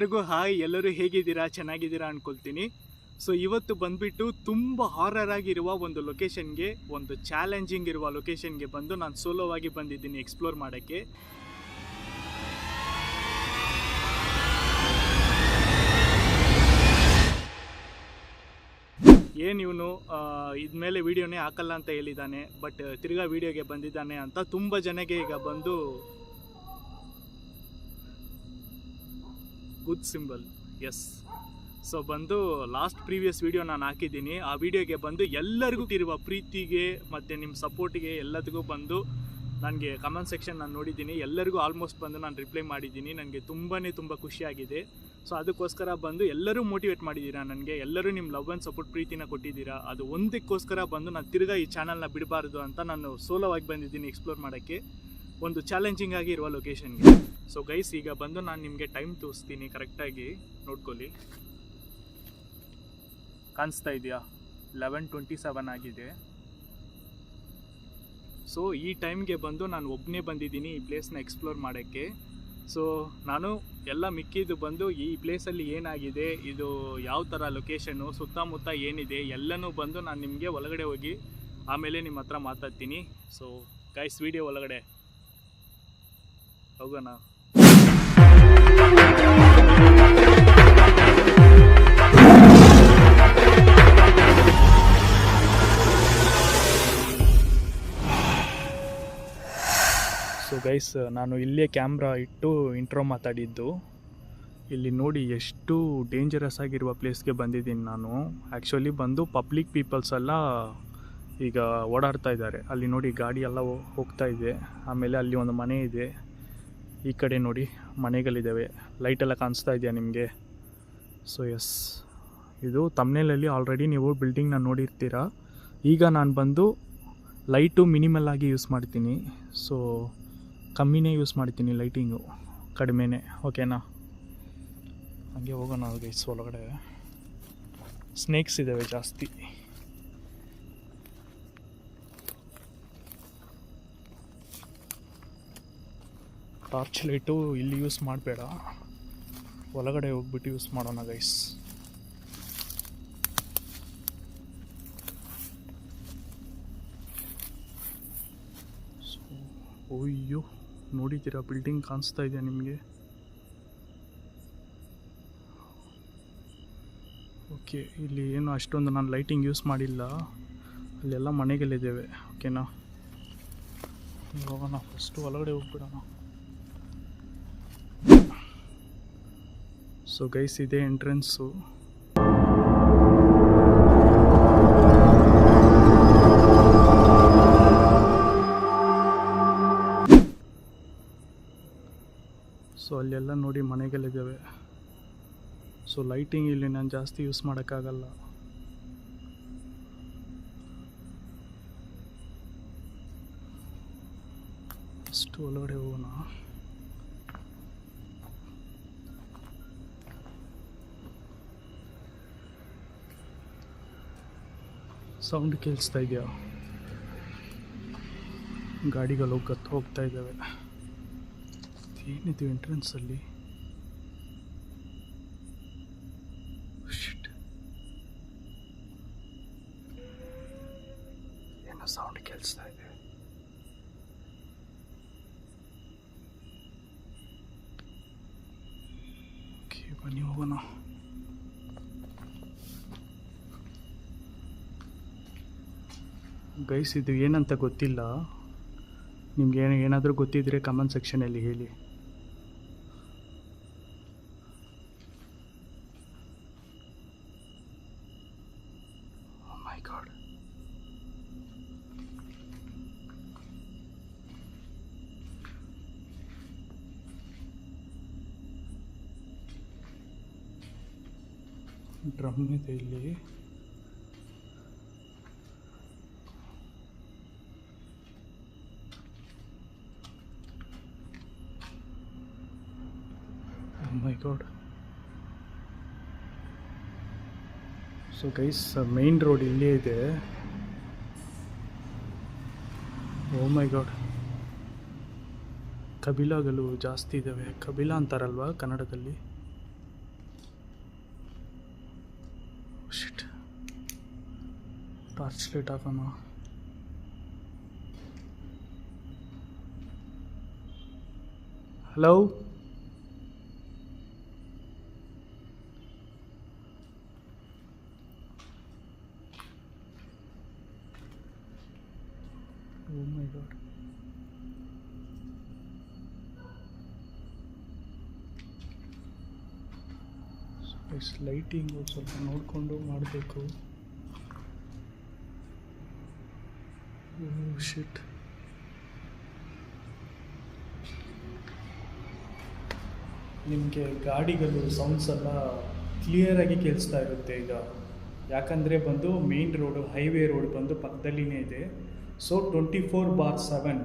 ಎಲ್ಲರಿಗೂ ಹಾಯ್, ಎಲ್ಲರೂ ಹೇಗಿದ್ದೀರಾ? ಚೆನ್ನಾಗಿದ್ದೀರಾ ಅನ್ಕೊಳ್ತೀನಿ. ಸೊ ಇವತ್ತು ಬಂದ್ಬಿಟ್ಟು ತುಂಬ ಹಾರರ್ ಆಗಿರುವ ಒಂದು ಲೊಕೇಶನ್ಗೆ, ಒಂದು ಚಾಲೆಂಜಿಂಗ್ ಇರುವ ಲೊಕೇಶನ್ಗೆ ಬಂದು ನಾನು ಸೋಲೋವಾಗಿ ಬಂದಿದ್ದೀನಿ ಎಕ್ಸ್ಪ್ಲೋರ್ ಮಾಡೋಕ್ಕೆ. ಏನು ಇವನು ಇದ್ಮೇಲೆ ವೀಡಿಯೋನೇ ಹಾಕಲ್ಲ ಅಂತ ಹೇಳಿದ್ದಾನೆ, ಬಟ್ ತಿರ್ಗಾ ವೀಡಿಯೋಗೆ ಬಂದಿದ್ದಾನೆ ಅಂತ ತುಂಬ ಜನಗೆ ಈಗ ಬಂದು ಗುಡ್ ಸಿಂಬಲ್. ಎಸ್, ಸೊ ಬಂದು ಲಾಸ್ಟ್ ಪ್ರೀವಿಯಸ್ ವೀಡಿಯೋ ನಾನು ಹಾಕಿದ್ದೀನಿ. ಆ ವಿಡಿಯೋಗೆ ಬಂದು ಎಲ್ಲರಿಗೂ ಇರುವ ಪ್ರೀತಿಗೆ ಮತ್ತು ನಿಮ್ಮ ಸಪೋರ್ಟಿಗೆ ಎಲ್ಲದಕ್ಕೂ ಬಂದು ನನಗೆ ಕಮೆಂಟ್ ಸೆಕ್ಷನ್ ನಾನು ನೋಡಿದ್ದೀನಿ. ಎಲ್ಲರಿಗೂ ಆಲ್ಮೋಸ್ಟ್ ಬಂದು ನಾನು ರಿಪ್ಲೈ ಮಾಡಿದ್ದೀನಿ. ನನಗೆ ತುಂಬ ಖುಷಿಯಾಗಿದೆ. ಸೊ ಅದಕ್ಕೋಸ್ಕರ ಬಂದು ಎಲ್ಲರೂ ಮೋಟಿವೇಟ್ ಮಾಡಿದ್ದೀರಾ ನನಗೆ, ಎಲ್ಲರೂ ನಿಮ್ಮ ಲವ್ ಆ್ಯಂಡ್ ಸಪೋರ್ಟ್ ಪ್ರೀತಿನ ಕೊಟ್ಟಿದ್ದೀರಾ. ಅದು ಒಂದಕ್ಕೋಸ್ಕರ ಬಂದು ನಾನು ತಿರ್ಗಾ ಈ ಚಾನಲ್ನ ಬಿಡಬಾರ್ದು ಅಂತ ನಾನು ಸೋಲೋವಾಗಿ ಬಂದಿದ್ದೀನಿ ಎಕ್ಸ್ಪ್ಲೋರ್ ಮಾಡೋಕ್ಕೆ, ಒಂದು ಚಾಲೆಂಜಿಂಗ್ ಆಗಿ ಇರುವ ಲೊಕೇಶನ್ಗೆ. ಸೊ ಗೈಸ್, ಈಗ ಬಂದು ನಾನು ನಿಮಗೆ ಟೈಮ್ ತೋರಿಸ್ತೀನಿ, ಕರೆಕ್ಟಾಗಿ ನೋಡ್ಕೊಳ್ಳಿ. ಕಾಣಿಸ್ತಾ ಇದೆಯಾ? 11:27 ಆಗಿದೆ. ಸೊ ಈ ಟೈಮ್ಗೆ ಬಂದು ನಾನು ಒಬ್ಬನೇ ಬಂದಿದ್ದೀನಿ ಈ ಪ್ಲೇಸ್ನ ಎಕ್ಸ್ಪ್ಲೋರ್ ಮಾಡೋಕ್ಕೆ. ಸೊ ನಾನು ಎಲ್ಲ ಮಿಕ್ಕಿದ್ದು ಬಂದು ಈ ಪ್ಲೇಸಲ್ಲಿ ಏನಾಗಿದೆ, ಇದು ಯಾವ ಥರ ಲೊಕೇಶನ್ನು, ಸುತ್ತಮುತ್ತ ಏನಿದೆ ಎಲ್ಲನೂ ಬಂದು ನಾನು ನಿಮಗೆ ಒಳಗಡೆ ಹೋಗಿ ಆಮೇಲೆ ನಿಮ್ಮ ಹತ್ರ ಮಾತಾಡ್ತೀನಿ. ಸೊ ಗೈಸ್, ವಿಡಿಯೋ ಒಳಗಡೆ ಹೋಗೋಣ. ಸೊ ಗೈಸ್, ನಾನು ಇಲ್ಲೇ ಕ್ಯಾಮ್ರಾ ಇಟ್ಟು ಇಂಟ್ರೋ ಮಾತಾಡಿದ್ದು. ಇಲ್ಲಿ ನೋಡಿ ಎಷ್ಟು ಡೇಂಜರಸ್ ಆಗಿರುವ ಪ್ಲೇಸ್ಗೆ ಬಂದಿದ್ದೀನಿ ನಾನು. ಆ್ಯಕ್ಚುಲಿ ಬಂದು ಪಬ್ಲಿಕ್ ಪೀಪಲ್ಸ್ ಎಲ್ಲ ಈಗ ಓಡಾಡ್ತಾ ಇದ್ದಾರೆ. ಅಲ್ಲಿ ನೋಡಿ ಗಾಡಿ ಎಲ್ಲ ಹೋಗ್ತಾ ಇದೆ. ಆಮೇಲೆ ಅಲ್ಲಿ ಒಂದು ಮನೆ ಇದೆ. ಈ ಕಡೆ ನೋಡಿ ಮನೆಗಳಿದ್ದಾವೆ. ಲೈಟೆಲ್ಲ ಕಾಣಿಸ್ತಾ ಇದೆಯಾ ನಿಮಗೆ? ಸೊ ಎಸ್, ಇದು ತಮ್ನೇಲಲ್ಲಿ ಆಲ್ರೆಡಿ ನೀವು ಬಿಲ್ಡಿಂಗ್ನ ನೋಡಿರ್ತೀರ. ಈಗ ನಾನು ಬಂದು ಲೈಟು ಮಿನಿಮಲ್ ಆಗಿ ಯೂಸ್ ಮಾಡ್ತೀನಿ. ಸೊ ಕಮ್ಮಿನೇ ಯೂಸ್ ಮಾಡ್ತೀನಿ, ಲೈಟಿಂಗು ಕಡಿಮೆನೇ, ಓಕೆನಾ? ಹಾಗೆ ಹೋಗೋಣ ಗೈಸ್ ಒಳಗಡೆ. ಸ್ನೇಕ್ಸ್ ಇದ್ದಾವೆ ಜಾಸ್ತಿ. ಟಾರ್ಚ್ ಲೈಟು ಇಲ್ಲಿ ಯೂಸ್ ಮಾಡಬೇಡ, ಒಳಗಡೆ ಹೋಗ್ಬಿಟ್ಟು ಯೂಸ್ ಮಾಡೋಣ ಗೈಸ್. ಅಯ್ಯೋ, ನೋಡಿದ್ದೀರಾ? ಬಿಲ್ಡಿಂಗ್ ಕಾಣಿಸ್ತಾ ಇದೆಯಾ ನಿಮಗೆ? ಓಕೆ, ಇಲ್ಲಿ ಏನು ಅಷ್ಟೊಂದು ನಾನು ಲೈಟಿಂಗ್ ಯೂಸ್ ಮಾಡಿಲ್ಲ. ಅಲ್ಲೆಲ್ಲ ಮನೆಗಳಿದ್ದಾವೆ, ಓಕೆನಾ? ಹೋಗೋಣ, ಫಸ್ಟು ಒಳಗಡೆ ಹೋಗ್ಬಿಡೋಣ. ಸೊ ಗೈಸ್, ಇದೆ ಎಂಟ್ರೆನ್ಸು. ಸೊ ಅಲ್ಲೆಲ್ಲ ನೋಡಿ ಮನೆಗಳಿದ್ದಾವೆ. ಸೊ ಲೈಟಿಂಗ್ ಇಲ್ಲಿ ನಾನು ಜಾಸ್ತಿ ಯೂಸ್ ಮಾಡೋಕ್ಕಾಗಲ್ಲ. ಅಷ್ಟು ಒಳಗಡೆ ಹೋಗೋಣ. ಸೌಂಡ್ ಕೇಳಿಸ್ತಾ ಇದೆಯಾ? ಗಾಡಿಗಳು ಹೋಗ್ತಾ ಇದ್ದಾವೆ. ಏನಿದೆ ಎಂಟ್ರೆನ್ಸಲ್ಲಿ? ಏನೋ ಸೌಂಡ್ ಕೇಳಿಸ್ತಾ ಇದೆ. ಓಕೆ, ಬನ್ನಿ ಹೋಗೋಣ. ಗೈಸ್, ಇದು ಏನಂತ ಗೊತ್ತಿಲ್ಲ. ನಿಮ್ಗೆ ಏನಾದರೂ ಗೊತ್ತಿದ್ರೆ ಕಮೆಂಟ್ ಸೆಕ್ಷನಲ್ಲಿ ಹೇಳಿ. ಮೈ ಗಾಡ್, ಡ್ರಮ್ ಇದೆ ಇಲ್ಲಿ. My God. So guys, main road ಇಲ್ಲೇ ಇದೆ. ಓ ಮೈ ಗಾಡ್, ಕಬಿಲಾಗಳು ಜಾಸ್ತಿ ಇದ್ದಾವೆ. ಕಬಿಲಾ ಅಂತಾರಲ್ವಾ ಕನ್ನಡದಲ್ಲಿ. ಶಿಟ್, ಟಾರ್ಚ್ ಲೈಟ್ ಹಾಕೋಣ. ಹಲೋ, ಓ ಮೈ ಗಾಡ್. ಲೈಟಿಂಗು ಸ್ವಲ್ಪ ನೋಡಿಕೊಂಡು ಮಾಡಬೇಕು. ಶಿಟ್, ನಿಮಗೆ ಗಾಡಿಗಳು ಸೌಂಡ್ಸ್ ಎಲ್ಲ ಕ್ಲಿಯರಾಗಿ ಕೇಳಿಸ್ತಾ ಇರುತ್ತೆ ಈಗ. ಯಾಕಂದರೆ ಬಂದು ಮೇನ್ ರೋಡು, ಹೈವೇ ರೋಡ್ ಬಂದು ಪಕ್ಕದಲ್ಲಿನೇ ಇದೆ. ಸೊ 24/7,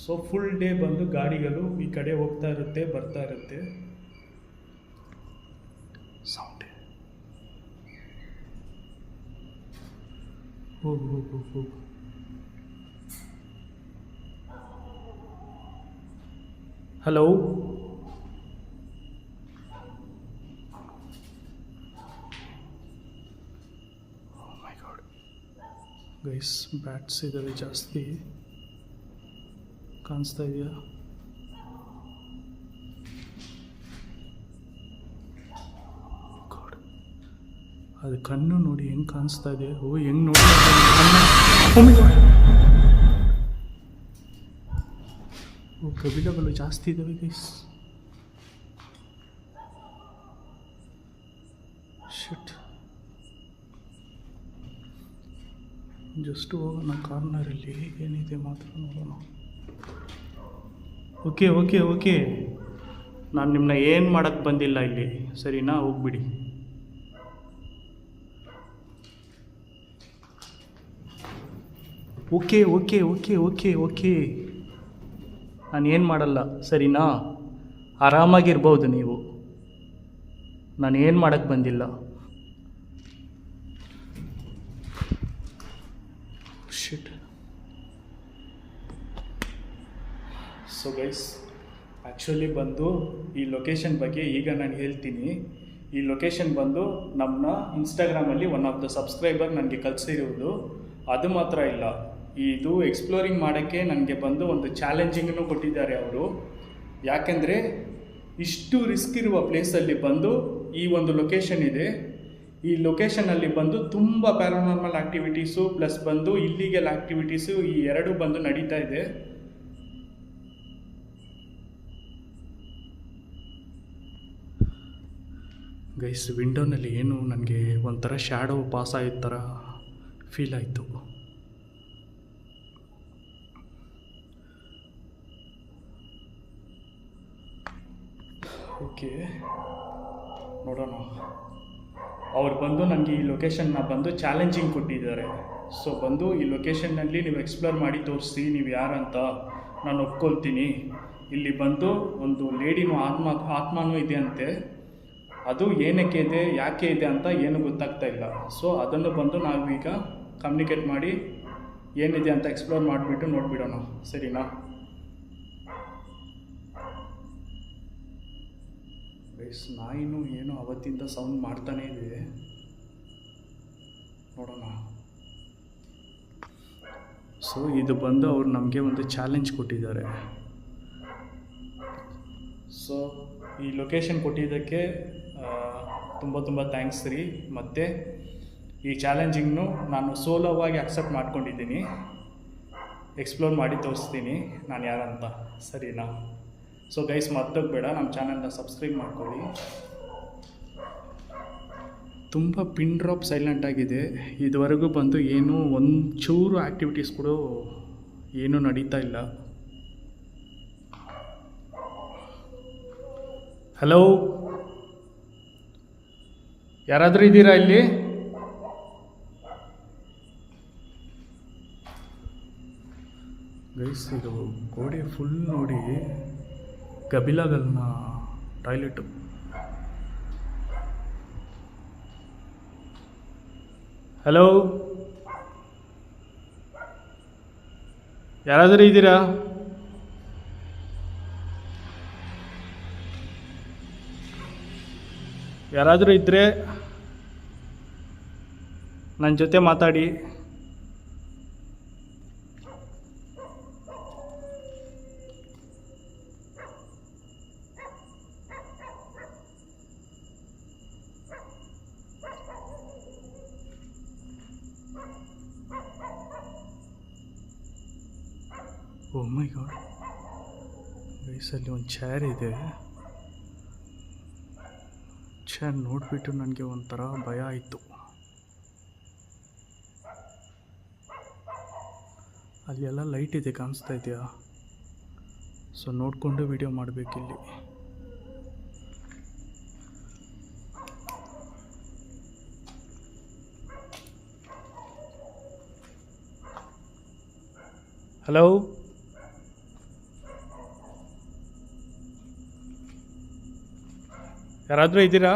ಸೊ ಫುಲ್ ಡೇ ಬಂದು ಗಾಡಿಗಳು ಈ ಕಡೆ ಹೋಗ್ತಾ ಇರುತ್ತೆ, ಬರ್ತಾ ಇರುತ್ತೆ. ಸೌಂಡ್ ಹೋಗು ಹೋಗು ಹೋಗು. ಹಲೋ, ಮೈ ಗಾಡ್ ಗೈಸ್, ಬ್ಯಾಟ್ಸ್ ಇದ್ದಾವೆ ಜಾಸ್ತಿ. ಕಾಣಿಸ್ತಾ ಇದೆಯಾ? ಅದು ಕಣ್ಣು ನೋಡಿ ಹೆಂಗೆ ಕಾಣಿಸ್ತಾ ಇದೆ. ಓ, ಹೆಂಗೆ ನೋಡಿ. ಓ, ಕಬಿಲಗಳು ಜಾಸ್ತಿ ಇದ್ದಾವೆ ಗೈಸ್. ಶಿಟ್, ಜಸ್ಟ್ ಹೋಗೋಣ ಕಾರ್ನರಲ್ಲಿ ಏನಿದೆ ಮಾತ್ರ ನೋಡೋಣ. ಓಕೆ ಓಕೆ ಓಕೆ, ನಾನು ನಿಮ್ಮನ್ನ ಏನು ಮಾಡೋಕ್ಕೆ ಬಂದಿಲ್ಲ ಇಲ್ಲಿ, ಸರಿನಾ? ಹೋಗ್ಬಿಡಿ. Okay okay okay okay okay, ನಾನು ಏನು ಮಾಡಲ್ಲ, ಸರಿನಾ? ಆರಾಮಾಗಿರ್ಬೋದು ನೀವು, ನಾನು ಏನು ಮಾಡೋಕ್ಕೆ ಬಂದಿಲ್ಲ. ಶಿಟ್. ಸೊ ಗೈಸ್, ಆ್ಯಕ್ಚುಲಿ ಬಂದು ಈ ಲೊಕೇಶನ್ ಬಗ್ಗೆ ಈಗ ನಾನು ಹೇಳ್ತೀನಿ. ಈ ಲೊಕೇಶನ್ ಬಂದು ನಮ್ಮ ಇನ್ಸ್ಟಾಗ್ರಾಮಲ್ಲಿ ಒನ್ ಆಫ್ ದ ಸಬ್ಸ್ಕ್ರೈಬರ್ ನನಗೆ ಕಳಿಸಿರುವುದು. ಅದು ಮಾತ್ರ ಇಲ್ಲ, ಇದು ಎಕ್ಸ್ಪ್ಲೋರಿಂಗ್ ಮಾಡೋಕ್ಕೆ ನನಗೆ ಬಂದು ಒಂದು ಚಾಲೆಂಜಿಂಗನ್ನು ಕೊಟ್ಟಿದ್ದಾರೆ ಅವರು. ಯಾಕೆಂದರೆ ಇಷ್ಟು ರಿಸ್ಕ್ ಇರುವ ಪ್ಲೇಸಲ್ಲಿ ಬಂದು ಈ ಒಂದು ಲೊಕೇಶನ್ ಇದೆ. ಈ ಲೊಕೇಶನಲ್ಲಿ ಬಂದು ತುಂಬ ಪ್ಯಾರಾನಾರ್ಮಲ್ ಆ್ಯಕ್ಟಿವಿಟೀಸು ಪ್ಲಸ್ ಬಂದು ಇಲ್ಲಿಗಲ್ ಆ್ಯಕ್ಟಿವಿಟೀಸು ಈ ಎರಡೂ ಬಂದು ನಡೀತಾ ಇದೆ. ಗೈಸ್, ವಿಂಡೋನಲ್ಲಿ ಏನು ನನಗೆ ಒಂಥರ ಶ್ಯಾಡೋ ಪಾಸ್ ಆಗಿದ್ದ ಥರ ಫೀಲ್ ಆಯಿತು. ಓಕೆ, ನೋಡೋಣ. ಅವ್ರು ಬಂದು ನನಗೆ ಈ ಲೊಕೇಶನ್ನ ಬಂದು ಚಾಲೆಂಜಿಂಗ್ ಕೊಟ್ಟಿದ್ದಾರೆ. ಸೊ ಬಂದು ಈ ಲೊಕೇಶನ್ನಲ್ಲಿ ನೀವು ಎಕ್ಸ್ಪ್ಲೋರ್ ಮಾಡಿ ತೋರಿಸಿ ನೀವು ಯಾರಂತ, ನಾನು ಒಪ್ಕೊಳ್ತೀನಿ. ಇಲ್ಲಿ ಬಂದು ಒಂದು ಲೇಡಿನೂ ಆತ್ಮನೂ ಇದೆ ಅಂತೆ. ಅದು ಏನಕ್ಕೆ ಇದೆ, ಯಾಕೆ ಇದೆ ಅಂತ ಏನು ಗೊತ್ತಾಗ್ತಾ ಇಲ್ಲ. ಸೊ ಅದನ್ನು ಬಂದು ನಾವೀಗ ಕಮ್ಯುನಿಕೇಟ್ ಮಾಡಿ ಏನಿದೆ ಅಂತ ಎಕ್ಸ್ಪ್ಲೋರ್ ಮಾಡಿಬಿಟ್ಟು ನೋಡಿಬಿಡೋಣ, ಸರಿನಾ? ಗೈಸ್, ನಾಯಿನೂ ಏನೋ ಅವತ್ತಿಂದ ಸೌಂಡ್ ಮಾಡ್ತಾನೇ ಇದೆ, ನೋಡೋಣ. ಸೊ ಇದು ಬಂದು ಅವ್ರು ನಮಗೆ ಒಂದು ಚಾಲೆಂಜ್ ಕೊಟ್ಟಿದ್ದಾರೆ. ಸೊ ಈ ಲೊಕೇಶನ್ ಕೊಟ್ಟಿದ್ದಕ್ಕೆ ತುಂಬ ತುಂಬ ಥ್ಯಾಂಕ್ಸ್ ರೀ. ಮತ್ತು ಈ ಚಾಲೆಂಜಿಂಗ್ನು ನಾನು ಸೋಲೋವಾಗಿ ಅಕ್ಸೆಪ್ಟ್ ಮಾಡ್ಕೊಂಡಿದ್ದೀನಿ. ಎಕ್ಸ್ಪ್ಲೋರ್ ಮಾಡಿ ತೋರಿಸ್ತೀನಿ ನಾನು ಯಾರಂತ, ಸರಿನಾ? ಸೊ ಗೈಸ್, ಮರ್ತೋಗ್ಬೇಡ, ನಮ್ಮ ಚಾನಲ್ನ ಸಬ್ಸ್ಕ್ರೈಬ್ ಮಾಡ್ಕೊಳ್ಳಿ. ತುಂಬ ಪಿನ್ ಡ್ರಾಪ್ ಸೈಲೆಂಟ್ ಆಗಿದೆ. ಇದುವರೆಗೂ ಬಂದು ಏನೂ ಒಂಚೂರು ಆ್ಯಕ್ಟಿವಿಟೀಸ್ ಕೂಡ ಏನೂ ನಡೀತಾ ಇಲ್ಲ. ಹಲೋ, ಯಾರಾದರೂ ಇದ್ದೀರಾ ಇಲ್ಲಿ? ಗೈಸ್, ಇದು ಗೋಡೆ ಫುಲ್ ನೋಡಿ, ಕಬಿಲಾಗಲ್ನ ಟಾಯ್ಲೆಟು. ಹಲೋ, ಯಾರಾದರೂ ಇದ್ದೀರಾ? ಯಾರಾದರೂ ಇದ್ದರೆ ನನ್ನ ಜೊತೆ ಮಾತಾಡಿ. ಓ ಮೈ ಗಾಡ್ ವಯಸ್ಸಲ್ಲಿ ಒಂದು ಚೇರ್ ಇದೆ. ಚೇರ್ ನೋಡಿಬಿಟ್ಟು ನನಗೆ ಒಂಥರ ಭಯ ಆಯಿತು. ಅಲ್ಲಿ ಎಲ್ಲ ಲೈಟ್ ಇದೆ, ಕಾಣಿಸ್ತಾ ಇದೆಯಾ? ಸೊ ನೋಡಿಕೊಂಡು ವಿಡಿಯೋ ಮಾಡಬೇಕಿಲ್ಲಿ. ಹಲೋ, ಯಾರಾದರೂ ಇದ್ದೀರಾ?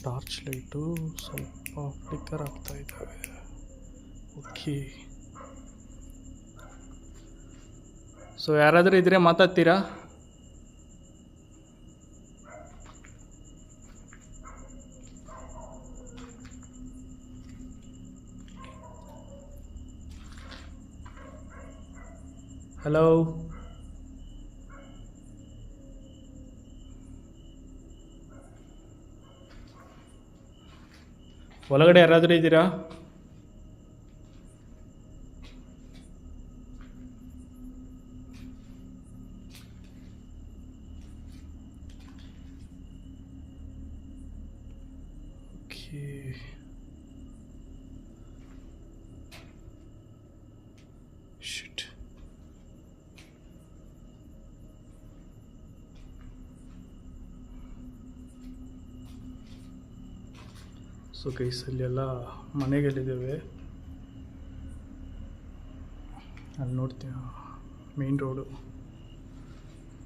ಟಾರ್ಚ್ ಲೈಟು ಸ್ವಲ್ಪ ಫ್ಲಿಕ್ಕರ್ ಆಗ್ತಾ ಇದ್ದಾವೆ. ಓಕೆ, ಸೊ ಯಾರಾದರೂ ಇದ್ದರೆ ಮಾತಾಡ್ತೀರಾ? ಹಲೋ, ಒಳಗಡೆ ಯಾರಾದರೂ ಇದ್ದೀರಾ? Okay, shit. ಸೊ ಗೈಸಲ್ಲೆಲ್ಲ ಮನೆಗಳಿದ್ದಾವೆ. ಅಲ್ಲಿ ನೋಡ್ತೀವಿ ಮೇನ್ ರೋಡು.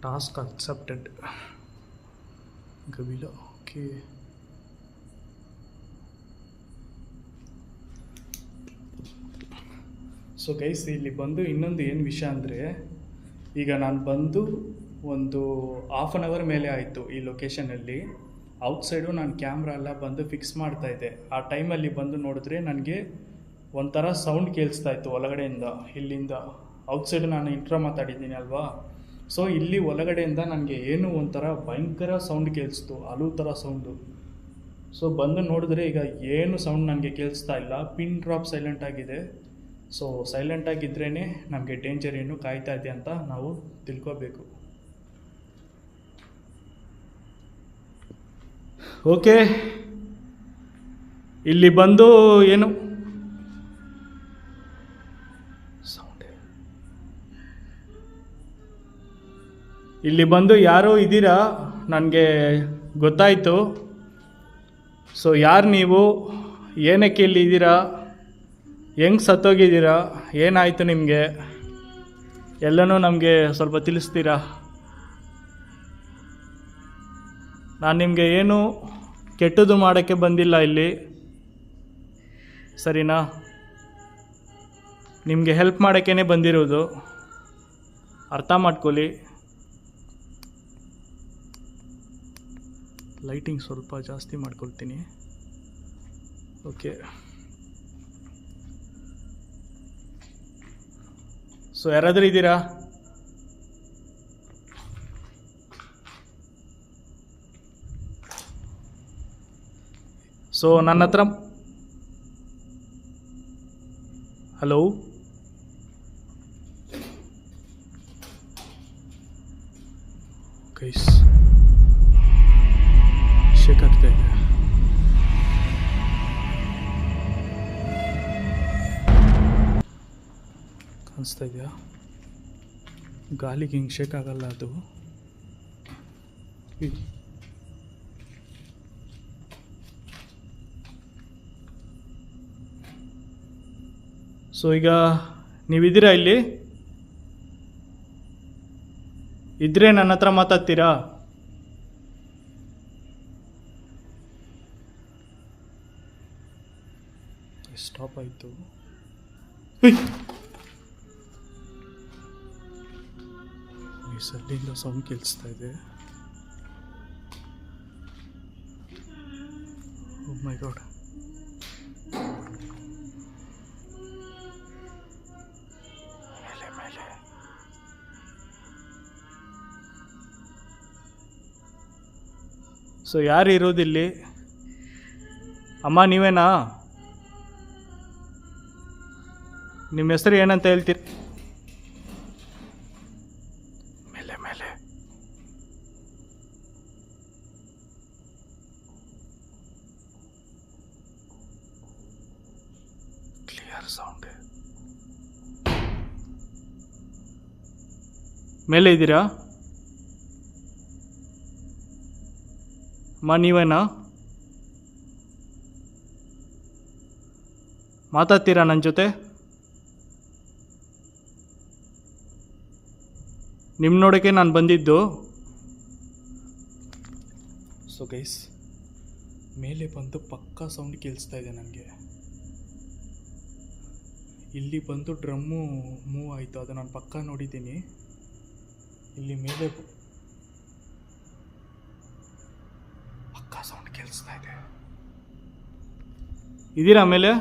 ಟಾಸ್ಕ್ ಅಕ್ಸೆಪ್ಟೆಡ್ ಗವಿಲ. ಓಕೆ, ಸೊ ಗೈಸ್ ಇಲ್ಲಿ ಬಂದು ಇನ್ನೊಂದು ಏನು ವಿಷಯ ಅಂದರೆ, ಈಗ ನಾನು ಬಂದು ಒಂದು ಹಾಫ್ ಆನ್ ಅವರ್ ಮೇಲೆ ಆಯಿತು ಈ ಲೊಕೇಶನಲ್ಲಿ. ಔಟ್ಸೈಡು ನಾನು ಕ್ಯಾಮ್ರಾ ಎಲ್ಲ ಬಂದು ಫಿಕ್ಸ್ ಮಾಡ್ತಾಯಿದ್ದೆ. ಆ ಟೈಮಲ್ಲಿ ಬಂದು ನೋಡಿದ್ರೆ ನನಗೆ ಒಂಥರ ಸೌಂಡ್ ಕೇಳಿಸ್ತಾ ಇತ್ತು ಒಳಗಡೆಯಿಂದ. ಇಲ್ಲಿಂದ ಔಟ್ಸೈಡು ನಾನು ಇಂಟ್ರೋ ಮಾತಾಡಿದ್ದೀನಿ ಅಲ್ವಾ, ಸೊ ಇಲ್ಲಿ ಒಳಗಡೆಯಿಂದ ನನಗೆ ಏನೋ ಒಂಥರ ಭಯಂಕರ ಸೌಂಡ್ ಕೇಳಿಸ್ತು, ಅಲೂ ಥರ ಸೌಂಡು. ಸೊ ಬಂದು ನೋಡಿದ್ರೆ ಈಗ ಏನು ಸೌಂಡ್ ನನಗೆ ಕೇಳಿಸ್ತಾ ಇಲ್ಲ. ಪಿನ್ ಡ್ರಾಪ್ ಸೈಲೆಂಟ್ ಆಗಿದೆ. ಸೊ ಸೈಲೆಂಟಾಗಿದ್ರೇ ನಮಗೆ ಡೇಂಜರ್ ಏನು ಕಾಯ್ತಾ ಇದೆ ಅಂತ ನಾವು ತಿಳ್ಕೋಬೇಕು. ಓಕೆ, ಇಲ್ಲಿ ಬಂದು ಏನು ಸೌಂಡ್, ಇಲ್ಲಿ ಬಂದು ಯಾರೋ ಇದ್ದೀರಾ ನನಗೆ ಗೊತ್ತಾಯಿತು. ಸೊ ಯಾರು ನೀವು, ಏನಕ್ಕೆ ಇಲ್ಲಿ ಇದ್ದೀರಾ, ಹೆಂಗೆ ಸತ್ತೋಗಿದ್ದೀರಾ, ಏನಾಯಿತು ನಿಮಗೆ, ಎಲ್ಲನೂ ನಮಗೆ ಸ್ವಲ್ಪ ತಿಳಿಸ್ತೀರಾ? ನಾನು ನಿಮಗೆ ಏನು ಕೆಟ್ಟದ್ದು ಮಾಡೋಕ್ಕೆ ಬಂದಿಲ್ಲ ಇಲ್ಲಿ, ಸರಿನಾ? ನಿಮಗೆ ಹೆಲ್ಪ್ ಮಾಡೋಕ್ಕೇ ಬಂದಿರೋದು, ಅರ್ಥ ಮಾಡ್ಕೊಳ್ಳಿ. ಲೈಟಿಂಗ್ ಸ್ವಲ್ಪ ಜಾಸ್ತಿ ಮಾಡ್ಕೊಳ್ತೀನಿ. ಓಕೆ, ಸೊ ಯಾರಾದರೂ ಇದ್ದೀರಾ? ಸೊ ನನ್ನ ಹತ್ರ ಹಲೋ, ಗೈಸ್ ಶೇಕ್ ಆಗ್ತಾ ಇದೆ. ಕಾಣಿಸ್ತಾ ಇದೆಯಾ? ಗಾಳಿಗೆ ಹಿಂಗೆ ಶೇಕ್ ಆಗಲ್ಲ ಅದು. ಸೊ ಈಗ ನೀವಿದ್ದೀರಾ ಇಲ್ಲಿ? ಇದ್ರೆ ನನ್ನ ಹತ್ರ ಮಾತಾಡ್ತೀರಾ? ಸ್ಟಾಪ್ ಆಯಿತು. ಅಲ್ಲಿಂದ ಸೌಂಡ್ ಕೇಳಿಸ್ತಾ ಇದೆ. ಓ ಮೈ ಗಾಡ್, ಸೊ ಯಾರು ಇರೋದಿಲ್ಲಿ? ಅಮ್ಮ ನೀವೇನಾ? ನಿಮ್ಮ ಹೆಸರು ಏನಂತ ಹೇಳ್ತೀರಿ? ಮೇಲೆ ಮೇಲೆ ಕ್ಲಿಯರ್ ಸೌಂಡ್. ಮೇಲೆ ಇದ್ದೀರಾ? ಅಮ್ಮ ನೀವೇನಾ? ಮಾತಾಡ್ತೀರಾ ನನ್ನ ಜೊತೆ? ನಿಮ್ಮ ನೋಡೋಕ್ಕೆ ನಾನು ಬಂದಿದ್ದು. ಸೊ ಗೈಸ್, ಮೇಲೆ ಬಂದು ಪಕ್ಕಾ ಸೌಂಡ್ ಕೇಳಿಸ್ತಾ ಇದೆ ನನಗೆ. ಇಲ್ಲಿ ಬಂದು ಡ್ರಮ್ಮು ಮೂವ್ ಆಯಿತು, ಅದು ನಾನು ಪಕ್ಕಾ ನೋಡಿದ್ದೀನಿ. ಇಲ್ಲಿ ಮೇಲೆ ಪಕ್ಕಾ ಸೌಂಡ್ ಕೇಳಿಸ್ತಾ ಇದೆ. ಇದೀರಾ ಮೇಲೆ?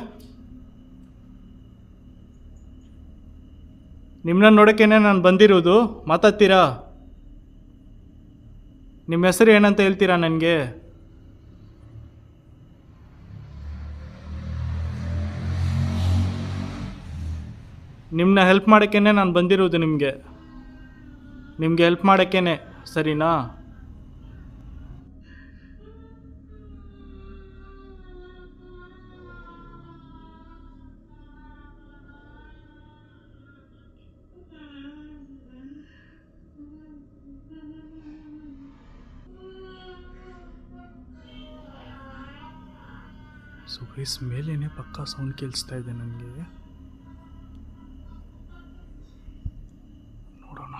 ನಿಮ್ಮನ್ನ ನೋಡೋಕ್ಕೇನೆ ನಾನು ಬಂದಿರೋದು. ಮಾತಾಡ್ತೀರಾ? ನಿಮ್ಮ ಹೆಸರು ಏನಂತ ಹೇಳ್ತೀರಾ ನನಗೆ? ನಿಮ್ಮನ್ನ ಹೆಲ್ಪ್ ಮಾಡೋಕ್ಕೇನೆ ನಾನು ಬಂದಿರೋದು. ನಿಮಗೆ ಹೆಲ್ಪ್ ಮಾಡೋಕ್ಕೇನೆ, ಸರಿನಾ? ಸೊ ಗೈಸ್, ಮೇಲೇನೆ ಪಕ್ಕಾ ಸೌಂಡ್ ಕೇಳಿಸ್ತಾ ಇದೆ ನನಗೆ. ನೋಡೋಣ.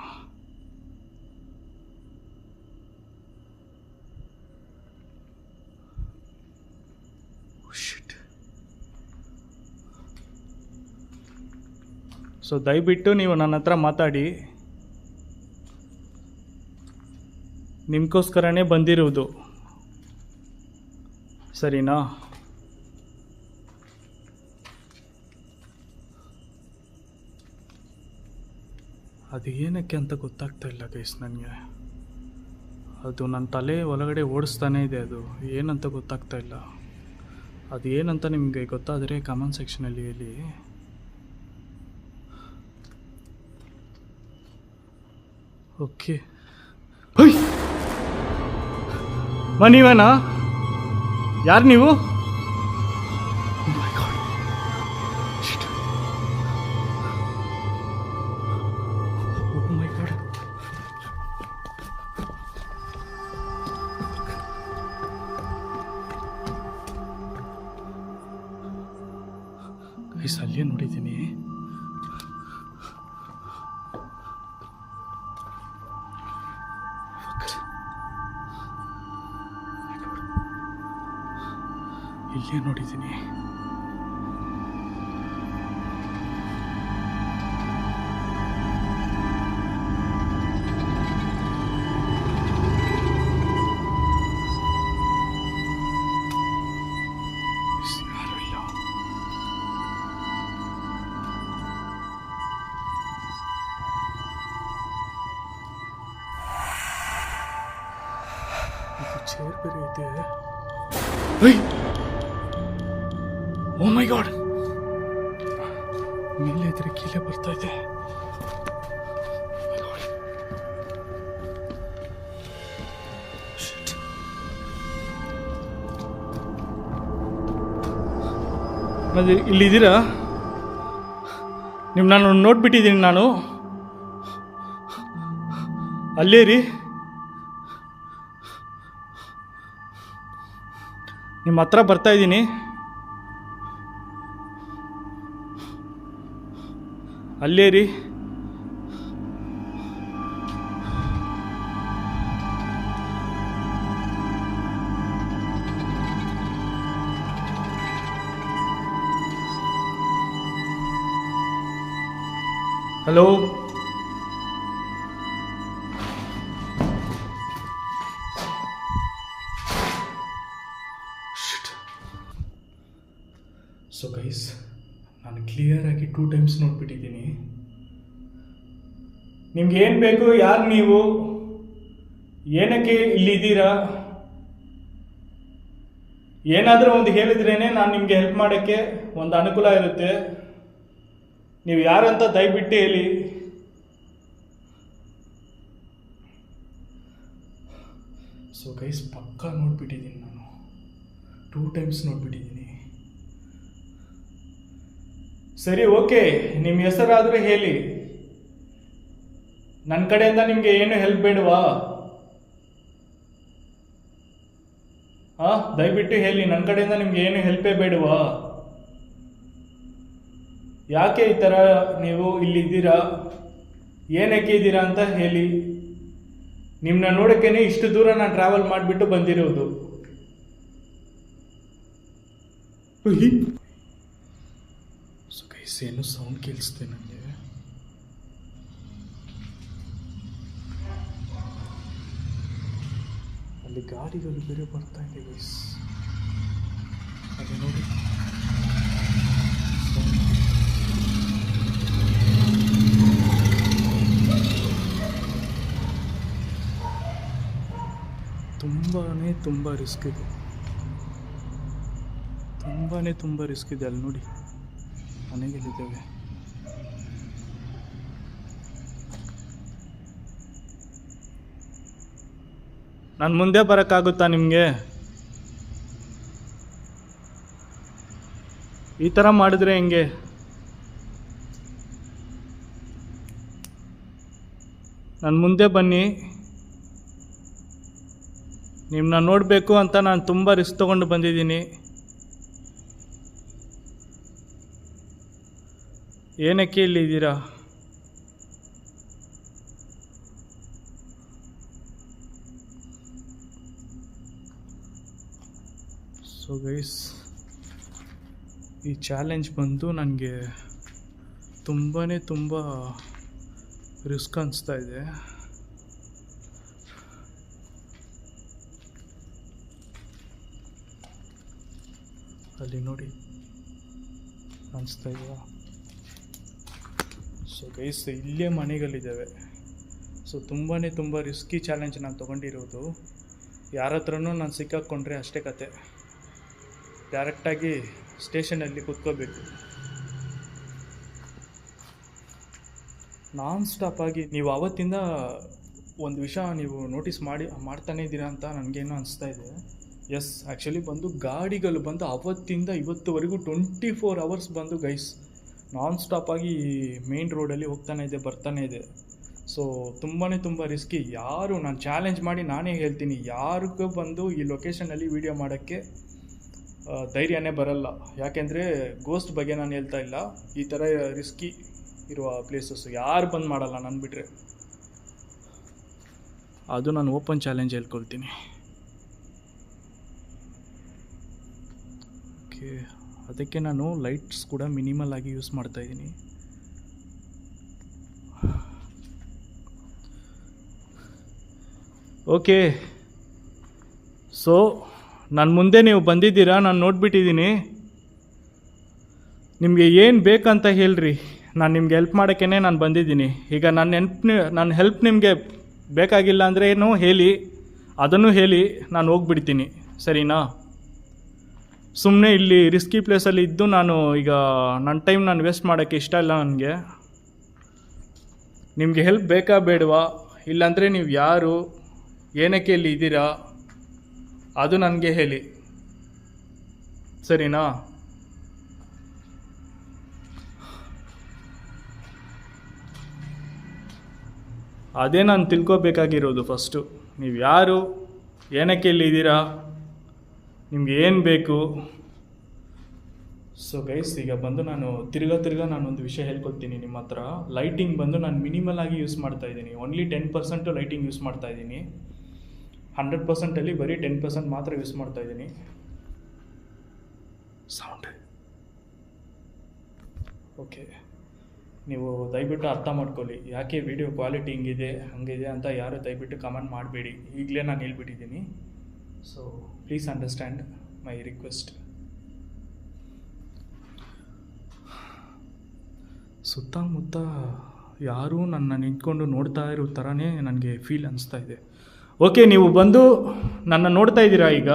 ಸೊ ದಯವಿಟ್ಟು ನೀವು ನನ್ನ ಹತ್ರ ಮಾತಾಡಿ. ನಿಮಗೋಸ್ಕರನೇ ಬಂದಿರುವುದು, ಸರಿನಾ? ಅದು ಏನಕ್ಕೆ ಅಂತ ಗೊತ್ತಾಗ್ತಾ ಇಲ್ಲ ಗೈಸ್ ನನಗೆ. ಅದು ನನ್ನ ತಲೆ ಒಳಗಡೆ ಓಡಿಸ್ತಾನೇ ಇದೆ, ಅದು ಏನಂತ ಗೊತ್ತಾಗ್ತಾ ಇಲ್ಲ. ಅದು ಏನಂತ ನಿಮಗೆ ಗೊತ್ತಾದರೆ ಕಮೆಂಟ್ ಸೆಕ್ಷನಲ್ಲಿ ಹೇಳಿ. ಓಕೆ. ನೀವೇನಾ? ಯಾರು ನೀವು? ಅಲ್ಲೇ ನೋಡಿದ್ದೀನಿ. ಇಲ್ಲೇ ನೋಡಿದ್ದೀನಿ. ಚೇರ್ ಬೇರೆ ಇದೆ. ಓ ಮೈ ಗಾಡ್, ಮೇಲೆ ಇದ್ರೆ ಕೀಲೆ ಬರ್ತಾ ಇದೆ. ಮತ್ತೆ ಇಲ್ಲಿದ್ದೀರಾ? ನಾನು ನೋಡ್ಬಿಟ್ಟಿದ್ದೀನಿ. ನಾನು ಅಲ್ಲೇ ರೀ, ನಿಮ್ಮ ಹತ್ರ ಬರ್ತಾ ಇದ್ದೀನಿ. ಅಲ್ಲೇ ರೀ. ಹಲೋ, ಸೊ ಗೈಸ್, ನಾನು ಕ್ಲಿಯರಾಗಿ 2 ಟೈಮ್ಸ್ ನೋಡ್ಬಿಟ್ಟಿದ್ದೀನಿ. ನಿಮ್ಗೆ ಏನು ಬೇಕು? ಯಾರು ನೀವು? ಏನಕ್ಕೆ ಇಲ್ಲಿದ್ದೀರಾ? ಏನಾದರೂ ಒಂದು ಹೇಳಿದ್ರೇ ನಾನು ನಿಮಗೆ ಹೆಲ್ಪ್ ಮಾಡೋಕ್ಕೆ ಒಂದು ಅನುಕೂಲ ಇರುತ್ತೆ. ನೀವು ಯಾರಂತ ದಯವಿಟ್ಟು ಹೇಳಿ. ಸೊ ಗೈಸ್, ಪಕ್ಕಾ ನೋಡ್ಬಿಟ್ಟಿದ್ದೀನಿ ನಾನು, 2 times ನೋಡ್ಬಿಟ್ಟಿದ್ದೀನಿ. ಸರಿ, ಓಕೆ, ನಿಮ್ಮ ಹೆಸರಾದರೂ ಹೇಳಿ. ನನ್ನ ಕಡೆಯಿಂದ ನಿಮಗೆ ಏನು ಹೆಲ್ಪ್ ಬೇಡವಾ? ದಯವಿಟ್ಟು ಹೇಳಿ, ನನ್ನ ಕಡೆಯಿಂದ ನಿಮ್ಗೆ ಏನು ಹೆಲ್ಪೇ ಬೇಡವಾ? ಯಾಕೆ ಈ ಥರ ನೀವು ಇಲ್ಲಿದ್ದೀರಾ, ಏನಕ್ಕೆ ಇದ್ದೀರಾ ಅಂತ ಹೇಳಿ. ನಿಮ್ಮನ್ನ ನೋಡೋಕ್ಕೇನೆ ಇಷ್ಟು ದೂರ ನಾನು ಟ್ರಾವೆಲ್ ಮಾಡಿಬಿಟ್ಟು ಬಂದಿರೋದು. ಸೊ ಗೈಸ್, ಏನೋ ಸೌಂಡ್ ಕೇಳಿಸ್ತೆ ನನಗೆ. ಅಲ್ಲಿ ಗಾಡಿಗಳು ಬೇರೆ ಬರ್ತಾ ಇದೆ ಗೈಸ್, ಅಲ್ಲಿ ನೋಡಿ. ತುಂಬ ರಿಸ್ಕ್ ಇದೆ, ತುಂಬ ರಿಸ್ಕ್ ಇದೆ. ಅಲ್ಲಿ ನೋಡಿ, ಮನೆಗಳಿದ್ದಾವೆ. ನಾನು ಮುಂದೆ ಬರೋಕ್ಕಾಗುತ್ತಾ ನಿಮಗೆ? ಈ ಥರ ಮಾಡಿದ್ರೆ ಹೆಂಗೆ? ನಾನು ಮುಂದೆ ಬನ್ನಿ, ನಿಮ್ಮನ್ನ ನೋಡಬೇಕು ಅಂತ ನಾನು ತುಂಬ ರಿಸ್ಕ್ ತೊಗೊಂಡು ಬಂದಿದ್ದೀನಿ. ಏನಕ್ಕೆ ಇಲ್ಲಿದ್ದೀರಾ? ಸೊ ಗೈಸ್, ಈ ಚಾಲೆಂಜ್ ಬಂದು ನನಗೆ ತುಂಬ ರಿಸ್ಕ್ ಅನಿಸ್ತಾ ಇದೆ. ಅಲ್ಲಿ ನೋಡಿ, ಅನಿಸ್ತಾ ಇದೆಯಾ? ಸೊ ಗೈಸ್, ಇಲ್ಲೇ ಮನೆಗಳಿದ್ದಾವೆ. ಸೊ ತುಂಬ ರಿಸ್ಕಿ ಚಾಲೆಂಜ್ ನಾನು ತೊಗೊಂಡಿರೋದು. ಯಾರ ಹತ್ರನೂ ನಾನು ಸಿಕ್ಕಾಕ್ಕೊಂಡ್ರೆ ಅಷ್ಟೇ ಕತೆ, ಡೈರೆಕ್ಟಾಗಿ ಸ್ಟೇಷನಲ್ಲಿ ಕೂತ್ಕೋಬೇಕು. ನಾನ್ ಸ್ಟಾಪಾಗಿ ನೀವು ಆವತ್ತಿಂದ ಒಂದು ವಿಷಯ ನೀವು ನೋಟಿಸ್ ಮಾಡ್ತಾನೇ ಇದ್ದೀರಾ ಅಂತ ನನಗೇನೋ ಅನಿಸ್ತಾ ಇದೆ. ಎಸ್, ಆ್ಯಕ್ಚುಲಿ ಬಂದು ಗಾಡಿಗಳು ಬಂದು ಅವತ್ತಿಂದ ಇವತ್ತುವರೆಗೂ 24 hours ಬಂದು ಗೈಸ್ ನಾನ್ ಸ್ಟಾಪಾಗಿ ಮೇನ್ ರೋಡಲ್ಲಿ ಬರ್ತಾನೆ ಇದೆ. ಸೊ ತುಂಬ ರಿಸ್ಕಿ. ಯಾರು, ನಾನು ಚಾಲೆಂಜ್ ಮಾಡಿ ನಾನೇ ಹೇಳ್ತೀನಿ, ಯಾರಿಗೂ ಬಂದು ಈ ಲೊಕೇಶನಲ್ಲಿ ವೀಡಿಯೋ ಮಾಡೋಕ್ಕೆ ಧೈರ್ಯನೇ ಬರಲ್ಲ. ಯಾಕೆಂದರೆ ಗೋಸ್ಟ್ ಬಗ್ಗೆ ನಾನು ಹೇಳ್ತಾ ಇಲ್ಲ, ಈ ಥರ ರಿಸ್ಕಿ ಇರುವ ಪ್ಲೇಸಸ್ಸು ಯಾರು ಬಂದು ಮಾಡಲ್ಲ ನಾನು ಬಿಟ್ಟರೆ. ಅದು ನಾನು ಓಪನ್ ಚಾಲೆಂಜ್ ಹೇಳ್ಕೊಳ್ತೀನಿ. ಓಕೆ, ಅದಕ್ಕೆ ನಾನು ಲೈಟ್ಸ್ ಕೂಡ ಮಿನಿಮಲ್ ಆಗಿ ಯೂಸ್ ಮಾಡ್ತಾಯಿದ್ದೀನಿ. ಓಕೆ, ಸೊ ನನ್ನ ಮುಂದೆ ನೀವು ಬಂದಿದ್ದೀರಾ, ನಾನು ನೋಡಿಬಿಟ್ಟಿದ್ದೀನಿ. ನಿಮಗೆ ಏನು ಬೇಕಂತ ಹೇಳ್ರಿ, ನಾನು ನಿಮ್ಗೆ ಹೆಲ್ಪ್ ಮಾಡೋಕ್ಕೇ ನಾನು ಬಂದಿದ್ದೀನಿ. ಈಗ ನನ್ನ ಹೆಲ್ಪ್ ನಿಮಗೆ ಬೇಕಾಗಿಲ್ಲ ಅಂದರೆ ಏನು ಹೇಳಿ, ಅದನ್ನು ಹೇಳಿ, ನಾನು ಹೋಗ್ಬಿಡ್ತೀನಿ, ಸರಿನಾ? ಸುಮ್ಮನೆ ಇಲ್ಲಿ ರಿಸ್ಕಿ ಪ್ಲೇಸಲ್ಲಿ ಇದ್ದು ನಾನು ಈಗ ನನ್ನ ಟೈಮ್ ನಾನು ವೇಸ್ಟ್ ಮಾಡೋಕ್ಕೆ ಇಷ್ಟ ಇಲ್ಲ ನನಗೆ. ನಿಮಗೆ ಹೆಲ್ಪ್ ಬೇಕಾ ಬೇಡವಾ, ಇಲ್ಲಾಂದರೆ ನೀವು ಯಾರು, ಏನಕ್ಕೆ ಇಲ್ಲಿ ಇದ್ದೀರಾ, ಅದು ನನಗೆ ಹೇಳಿ, ಸರಿನಾ? ಅದೇ ನಾನು ತಿಳ್ಕೊಬೇಕಾಗಿರೋದು ಫಸ್ಟು. ನೀವು ಯಾರು, ಏನಕ್ಕೆ ಇಲ್ಲಿ ಇದ್ದೀರಾ, ನಿಮ್ಗೆ ಏನು ಬೇಕು. ಸೊ ಗೈಸ್, ಈಗ ಬಂದು ನಾನು ತಿರ್ಗಾ ನಾನೊಂದು ವಿಷಯ ಹೇಳ್ಕೊಡ್ತೀನಿ ನಿಮ್ಮ ಹತ್ರ. ಲೈಟಿಂಗ್ ಬಂದು ನಾನು ಮಿನಿಮಲ್ ಆಗಿ ಯೂಸ್ ಮಾಡ್ತಾಯಿದ್ದೀನಿ. ಓನ್ಲಿ 10% ಲೈಟಿಂಗ್ ಯೂಸ್ ಮಾಡ್ತಾಯಿದ್ದೀನಿ. 100%ಅಲ್ಲಿ ಬರೀ 10% ಮಾತ್ರ ಯೂಸ್ ಮಾಡ್ತಾಯಿದ್ದೀನಿ. ಸೌಂಡ್ ಓಕೆ, ನೀವು ದಯವಿಟ್ಟು ಅರ್ಥ ಮಾಡ್ಕೊಳ್ಳಿ, ಯಾಕೆ ವಿಡಿಯೋ ಕ್ವಾಲಿಟಿ ಹಂಗಿದೆ ಅಂತ ಯಾರು ದಯವಿಟ್ಟು ಕಮೆಂಟ್ ಮಾಡಬೇಡಿ. ಈಗಲೇ ನಾನು ಹೇಳ್ಬಿಟ್ಟಿದ್ದೀನಿ. So please understand my request. ಸುತ್ತಮುತ್ತ ಯಾರೂ ನನ್ನ ನಿಂತ್ಕೊಂಡು ನೋಡ್ತಾ ಇರೋ ಥರನೇ ನನಗೆ ಫೀಲ್ ಅನಿಸ್ತಾ ಇದೆ. ಓಕೆ, ನೀವು ಬಂದು ನನ್ನ ನೋಡ್ತಾ ಇದ್ದೀರಾ ಈಗ.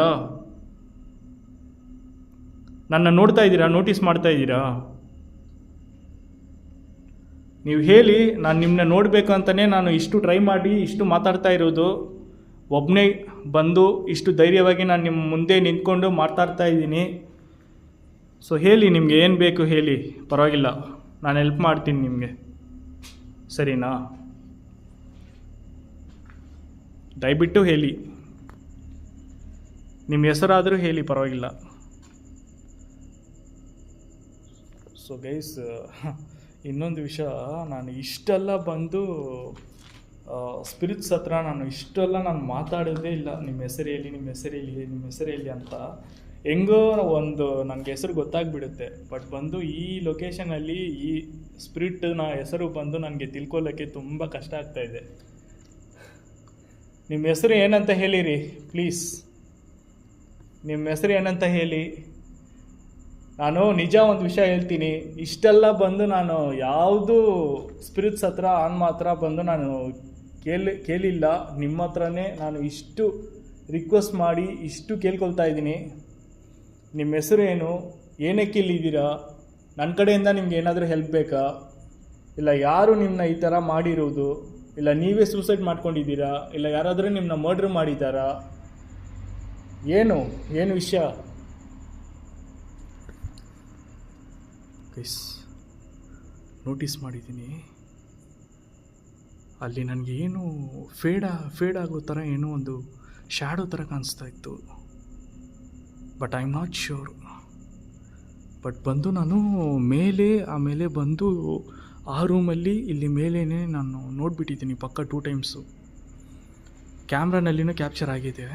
ನನ್ನ ನೋಡ್ತಾ ಇದ್ದೀರಾ, ನೋಟಿಸ್ ಮಾಡ್ತಾ ಇದ್ದೀರಾ? ನೀವು ಹೇಳಿ, ನಾನು ನಿಮ್ಮನ್ನ ನೋಡಬೇಕು ಅಂತಲೇ ನಾನು ಇಷ್ಟು ಟ್ರೈ ಮಾಡಿ ಇಷ್ಟು ಮಾತಾಡ್ತಾ ಇರೋದು. ಒಬ್ಬನೇ ಬಂದು ಇಷ್ಟು ಧೈರ್ಯವಾಗಿ ನಾನು ನಿಮ್ಮ ಮುಂದೆ ನಿಂತ್ಕೊಂಡು ಮಾತಾಡ್ತಾ ಇದ್ದೀನಿ. ಸೊ ಹೇಳಿ, ನಿಮಗೆ ಏನು ಬೇಕು ಹೇಳಿ, ಪರವಾಗಿಲ್ಲ, ನಾನು ಹೆಲ್ಪ್ ಮಾಡ್ತೀನಿ ನಿಮಗೆ, ಸರಿನಾ? ದಯವಿಟ್ಟು ಹೇಳಿ, ನಿಮ್ಮ ಹೆಸರಾದರೂ ಹೇಳಿ, ಪರವಾಗಿಲ್ಲ. ಸೊ ಗೈಸ್, ಇನ್ನೊಂದು ವಿಷಯ, ನಾನು ಇಷ್ಟೆಲ್ಲ ಬಂದು ಸ್ಪಿರಿಟ್ಸ್ ಹತ್ರ ನಾನು ಮಾತಾಡೋದೇ ಇಲ್ಲ. ನಿಮ್ಮ ಹೆಸರು ಹೇಳಿ, ನಿಮ್ಮ ಹೆಸರು ಹೇಳಿ, ನಿಮ್ಮ ಹೆಸರು ಹೇಳಿ ಅಂತ. ಹೆಂಗೋ ಒಂದು ನನಗೆ ಹೆಸರು ಗೊತ್ತಾಗ್ಬಿಡುತ್ತೆ. ಬಟ್ ಬಂದು ಈ ಲೊಕೇಶನಲ್ಲಿ ಈ ಸ್ಪಿರಿಟ್ನ ಹೆಸರು ಬಂದು ನನಗೆ ತಿಳ್ಕೊಳ್ಳೋಕ್ಕೆ ತುಂಬ ಕಷ್ಟ ಆಗ್ತಾಯಿದೆ. ನಿಮ್ಮ ಹೆಸರು ಏನಂತ ಹೇಳಿರಿ ಪ್ಲೀಸ್, ನಿಮ್ಮ ಹೆಸರು ಏನಂತ ಹೇಳಿ. ನಾನು ನಿಜ ಒಂದು ವಿಷಯ ಹೇಳ್ತೀನಿ, ಇಷ್ಟೆಲ್ಲ ಬಂದು ನಾನು ಯಾವುದು ಸ್ಪಿರಿಟ್ಸ್ ಹತ್ರ ಮಾತ್ರ ಬಂದು ನಾನು ಕೇಳಿಲ್ಲ. ನಿಮ್ಮ ಹತ್ರನೇ ನಾನು ಇಷ್ಟು ರಿಕ್ವೆಸ್ಟ್ ಮಾಡಿ ಇಷ್ಟು ಕೇಳ್ಕೊಳ್ತಾ ಇದ್ದೀನಿ. ನಿಮ್ಮ ಹೆಸರು ಏನು, ಏನಕ್ಕೆ ಇಲ್ಲಿದ್ದೀರಾ, ನನ್ನ ಕಡೆಯಿಂದ ನಿಮ್ಗೆ ಏನಾದರೂ ಹೆಲ್ಪ್ ಬೇಕಾ, ಇಲ್ಲ ಯಾರು ನಿಮ್ಮನ್ನ ಈ ಥರ ಮಾಡಿರೋದು, ಇಲ್ಲ ನೀವೇ ಸೂಸೈಡ್ ಮಾಡ್ಕೊಂಡಿದ್ದೀರಾ, ಇಲ್ಲ ಯಾರಾದರೂ ನಿಮ್ಮನ್ನ ಮರ್ಡ್ರ್ ಮಾಡಿದ್ದಾರಾ, ಏನು ವಿಷಯ? ಗೈಸ್, ನೋಟಿಸ್ ಮಾಡಿದ್ದೀನಿ, ಅಲ್ಲಿ ನನಗೆ ಏನು ಫೇಡ್ ಆಗೋ ಥರ ಏನೋ ಒಂದು ಶ್ಯಾಡೋ ಥರ ಕಾಣಿಸ್ತಾ ಇತ್ತು. But I am not sure. But ಬಂದು ನಾನು ಆಮೇಲೆ ಬಂದು ಆ ರೂಮಲ್ಲಿ ಇಲ್ಲಿ ಮೇಲೇ ನಾನು ನೋಡಿಬಿಟ್ಟಿದ್ದೀನಿ ಪಕ್ಕ 2 ಟೈಮ್ಸು. ಕ್ಯಾಮ್ರಾನಲ್ಲಿನೂ ಕ್ಯಾಪ್ಚರ್ ಆಗಿದೆ.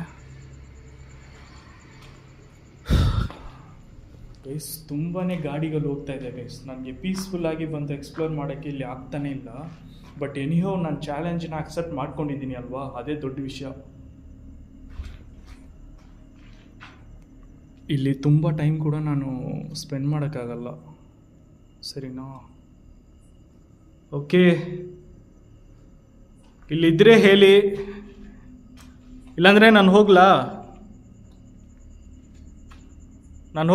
ಗೈಸ್, ತುಂಬಾ ಗಾಡಿಗಳು ಹೋಗ್ತಾ ಇದೆ ಗೈಸ್. ನನಗೆ ಪೀಸ್ಫುಲ್ಲಾಗಿ ಬಂದು ಎಕ್ಸ್ಪ್ಲೋರ್ ಮಾಡೋಕ್ಕೆ ಇಲ್ಲಿ ಆಗ್ತಾನೇ ಇಲ್ಲ. ಬಟ್ ಎನಿಹೋ ನಾನು ಚಾಲೆಂಜನ್ನ ಅಕ್ಸೆಪ್ಟ್ ಮಾಡ್ಕೊಂಡಿದ್ದೀನಿ ಅಲ್ವಾ, ಅದೇ ದೊಡ್ಡ ವಿಷಯ. ಇಲ್ಲಿ ತುಂಬ ಟೈಮ್ ಕೂಡ ನಾನು ಸ್ಪೆಂಡ್ ಮಾಡೋಕ್ಕಾಗಲ್ಲ, ಸರಿನಾ? ಓಕೆ, ಇಲ್ಲಿದ್ದರೆ ಹೇಳಿ, ಇಲ್ಲಾಂದರೆ ನಾನು ಹೋಗ್ಲಾ, ನಾನು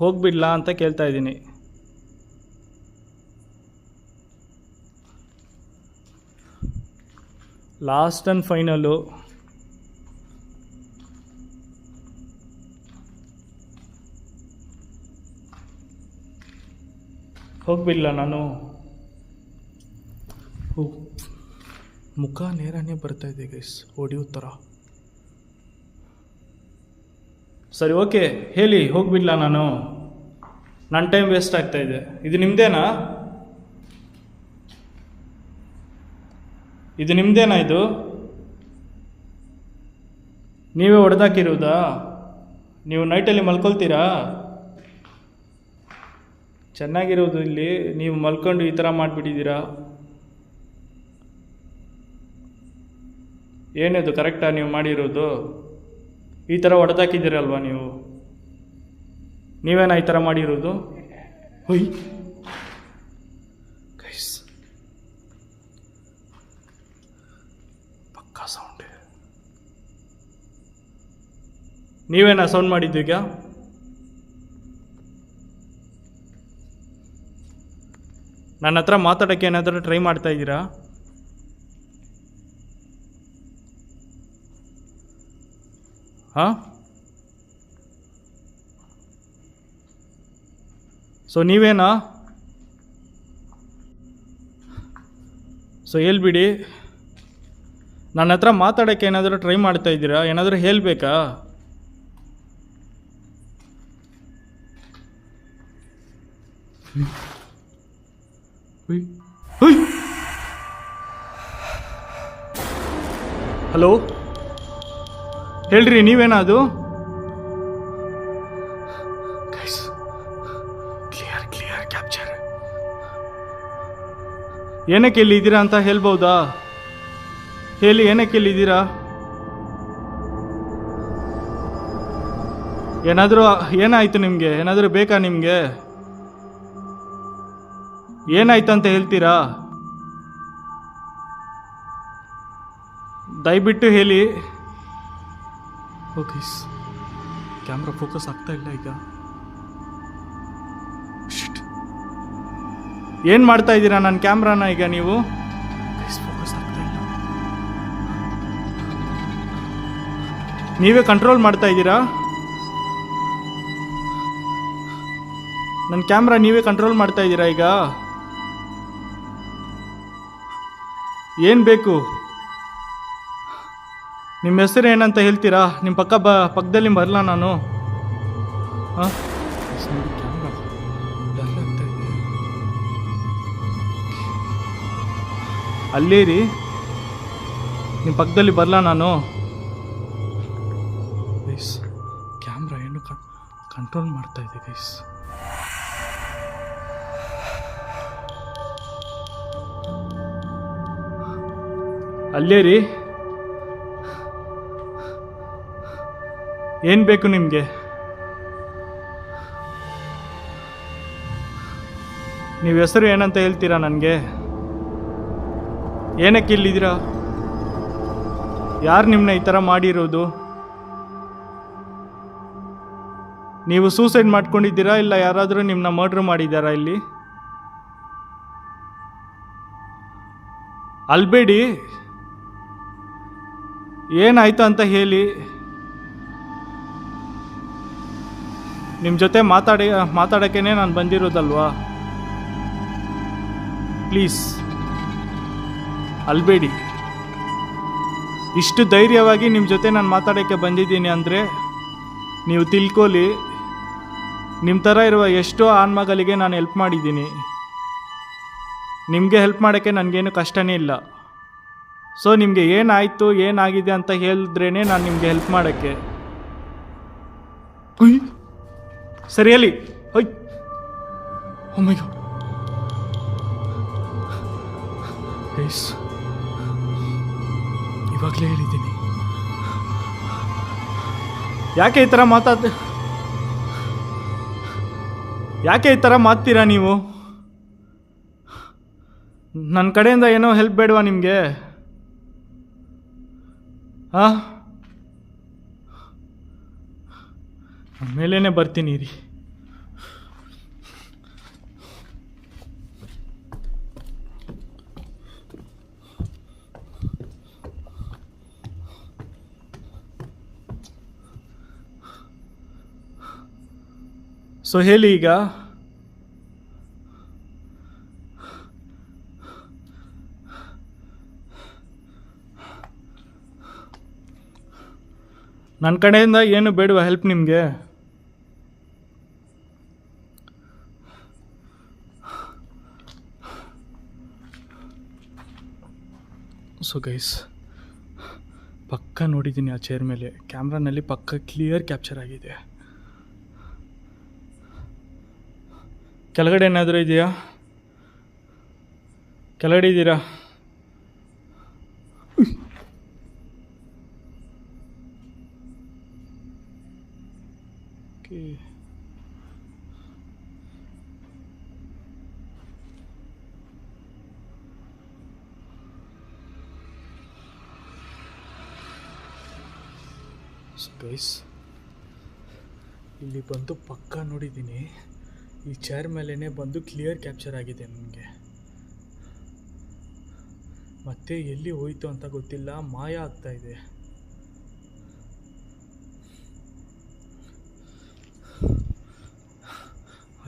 ಹೋಗ್ಬಿಡ್ಲಾ ಅಂತ ಕೇಳ್ತಾ ಇದ್ದೀನಿ. ಲಾಸ್ಟ್ ಆ್ಯಂಡ್ ಫೈನಲು, ಹೋಗ್ಬಿಡ್ಲ ನಾನು? ಮುಖ ನೇರನೇ ಬರ್ತಾ ಇದೆ ಗೈಸ್, ಹೊಡಿಯೋ ಥರ. ಸರಿ, ಓಕೆ, ಹೇಳಿ, ಹೋಗ್ಬಿಡ್ಲ ನಾನು? ನನ್ನ ಟೈಮ್ ವೇಸ್ಟ್ ಆಗ್ತಾಯಿದೆ. ಇದು ನಿಮ್ಮದೇನಾ? ಇದು ನೀವೇ ಹೊಡೆದಾಕಿರೋದಾ? ನೀವು ನೈಟಲ್ಲಿ ಮಲ್ಕೊಳ್ತೀರಾ? ಚೆನ್ನಾಗಿರೋದು ಇಲ್ಲಿ, ನೀವು ಮಲ್ಕೊಂಡು ಈ ಥರ ಮಾಡಿಬಿಟ್ಟಿದ್ದೀರಾ. ಏನಿದು ಕರೆಕ್ಟಾ ನೀವು ಮಾಡಿರೋದು? ಈ ಥರ ಹೊಡೆದಾಕಿದ್ದೀರಲ್ವಾ ನೀವು? ನೀವೇನಾ ಈ ಥರ ಮಾಡಿರೋದು? ಹೊಯ್ ಗೈಸ್, ಪಕ್ಕಾ ಸೌಂಡ್. ನೀವೇನಾ ಸೌಂಡ್ ಮಾಡಿದ್ದು ಈಗ? ನನ್ನ ಹತ್ರ ಮಾತಾಡೋಕ್ಕೆ ಏನಾದರೂ ಟ್ರೈ ಮಾಡ್ತಾ ಇದ್ದೀರಾ? ಹಾಂ? ಸೊ ನೀವೇನಾ? ಸೊ ಹೇಳ್ಬಿಡಿ. ನನ್ನ ಹತ್ರ ಮಾತಾಡೋಕ್ಕೆ ಏನಾದರೂ ಟ್ರೈ ಮಾಡ್ತಾ ಇದ್ದೀರಾ? ಏನಾದರೂ ಹೇಳಬೇಕಾ? ಹಲೋ, ಹೇಳ್ರಿ, ನೀವೇನಾ ಅದು? Clear capture. ಏನಕ್ಕೆ ಇಲ್ಲಿದ್ದೀರಾ ಅಂತ ಹೇಳ್ಬೋದಾ? ಹೇಳಿ, ಏನಕ್ಕೆ ಇಲ್ಲಿದ್ದೀರಾ? ಏನಾಯ್ತು ನಿಮಗೆ? ಏನಾದರೂ ಬೇಕಾ ನಿಮಗೆ? ಏನಾಯ್ತು ಅಂತ ಹೇಳ್ತೀರಾ? ದಯವಿಟ್ಟು ಹೇಳಿ. ಓಕೆ ಕ್ಯಾಮ್ರಾ ಫೋಕಸ್ ಆಗ್ತಾ ಇಲ್ಲ ಈಗ. ಏನು ಮಾಡ್ತಾ ಇದ್ದೀರಾ ನನ್ನ ಕ್ಯಾಮ್ರಾನ ಈಗ ನೀವು? ಫೋಕಸ್ ಆಗ್ತಾ ಇಲ್ಲ. ನೀವೇ ಕಂಟ್ರೋಲ್ ಮಾಡ್ತಾ ಇದ್ದೀರಾ ನನ್ನ ಕ್ಯಾಮ್ರಾ? ನೀವೇ ಕಂಟ್ರೋಲ್ ಮಾಡ್ತಾ ಇದ್ದೀರಾ ಈಗ? ಏನು ಬೇಕು? ನಿಮ್ಮ ಹೆಸರು ಏನಂತ ಹೇಳ್ತೀರಾ? ನಿಮ್ಮ ಪಕ್ಕದಲ್ಲಿ ಬರಲ್ಲ ನಾನು? ಹಾಂ, ಕ್ಯಾಮ್ರಾ ಡಲ್ ಆಗ್ತಾ ಇದೆ. ಅಲ್ಲೇ ರೀ, ನಿಮ್ಮ ಪಕ್ಕದಲ್ಲಿ ಬರಲ್ಲ ನಾನು? ಗೈಸ್, ಕ್ಯಾಮ್ರಾ ಏನು ಕಂಟ್ರೋಲ್ ಮಾಡ್ತಾ ಇದೆ ಗೈಸ್. ಅಲ್ಲೇ ರೀ, ಏನು ಬೇಕು ನಿಮಗೆ? ನೀವು ಹೆಸರು ಏನಂತ ಹೇಳ್ತೀರಾ ನನಗೆ? ಏನಕ್ಕೆ ಇಲ್ಲಿದ್ದೀರಾ? ಯಾರು ನಿಮ್ಮನ್ನ ಈ ಥರ ಮಾಡಿರೋದು? ನೀವು ಸೂಸೈಡ್ ಮಾಡ್ಕೊಂಡಿದ್ದೀರಾ ಇಲ್ಲ ಯಾರಾದರೂ ನಿಮ್ಮನ್ನ ಮರ್ಡ್ರ್ ಮಾಡಿದ್ದಾರಾ ಇಲ್ಲಿ? ಅಲ್ಬೇಡಿ, ಏನಾಯ್ತು ಅಂತ ಹೇಳಿ. ನಿಮ್ಮ ಜೊತೆ ಮಾತಾಡೋಕ್ಕೇ ನಾನು ಬಂದಿರೋದಲ್ವಾ? ಪ್ಲೀಸ್ ಅಲ್ಬೇಡಿ. ಇಷ್ಟು ಧೈರ್ಯವಾಗಿ ನಿಮ್ಮ ಜೊತೆ ನಾನು ಮಾತಾಡೋಕ್ಕೆ ಬಂದಿದ್ದೀನಿ ಅಂದರೆ ನೀವು ತಿಳ್ಕೊಳ್ಳಿ, ನಿಮ್ಮ ಥರ ಇರುವ ಎಷ್ಟೋ ಆನ್ಮಗಳಿಗೆ ನಾನು ಹೆಲ್ಪ್ ಮಾಡಿದ್ದೀನಿ. ನಿಮಗೆ ಹೆಲ್ಪ್ ಮಾಡೋಕ್ಕೆ ನನಗೇನು ಕಷ್ಟನೇ ಇಲ್ಲ. ಸೊ ನಿಮಗೆ ಏನಾಯಿತು, ಏನಾಗಿದೆ ಅಂತ ಹೇಳಿದ್ರೇ ನಾನು ನಿಮಗೆ ಹೆಲ್ಪ್ ಮಾಡೋಕ್ಕೆ. ಸರಿಯಲ್ಲಿ ಹೊಯ್, ಓ ಮೈ ಗಾಡ್ ಗೈಸ್, ಇವಾಗಲೇ ಹೇಳಿದ್ದೀನಿ. ಯಾಕೆ ಈ ಥರ ಮಾತ್ತೀರಾ ನೀವು? ನನ್ನ ಕಡೆಯಿಂದ ಏನೋ ಹೆಲ್ಪ್ ಬೇಡವಾ ನಿಮಗೆ? ಹಾಂ, ಮೇಲೇನೆ ಬರ್ತೀನಿ ರೀ. ಸೊ ಹೇಳಿ ಈಗ. ನನ್ನ ಕಡೆಯಿಂದ ಏನು ಬೇಡವಾ ಹೆಲ್ಪ್ ನಿಮಗೆ? ಸೊ ಗೈಸ್, ಪಕ್ಕ ನೋಡಿದ್ದೀನಿ ಆ ಚೇರ್ ಮೇಲೆ, ಕ್ಯಾಮ್ರಾನಲ್ಲಿ ಪಕ್ಕ ಕ್ಲಿಯರ್ ಕ್ಯಾಪ್ಚರ್ ಆಗಿದೆ. ಕೆಳಗಡೆ ಏನಾದರೂ ಇದೆಯಾ? ಕೆಳಗಡೆ ಇದ್ದೀರಾ? ಗೈಸ್, ಇಲ್ಲಿ ಬಂದು ಪಕ್ಕ ನೋಡಿದ್ದೀನಿ, ಈ ಚೇರ್ ಮೇಲೇ ಬಂದು ಕ್ಲಿಯರ್ ಕ್ಯಾಪ್ಚರ್ ಆಗಿದೆ ನನಗೆ. ಮತ್ತೆ ಎಲ್ಲಿ ಹೋಯ್ತು ಅಂತ ಗೊತ್ತಿಲ್ಲ, ಮಾಯ ಆಗ್ತಾ ಇದೆ.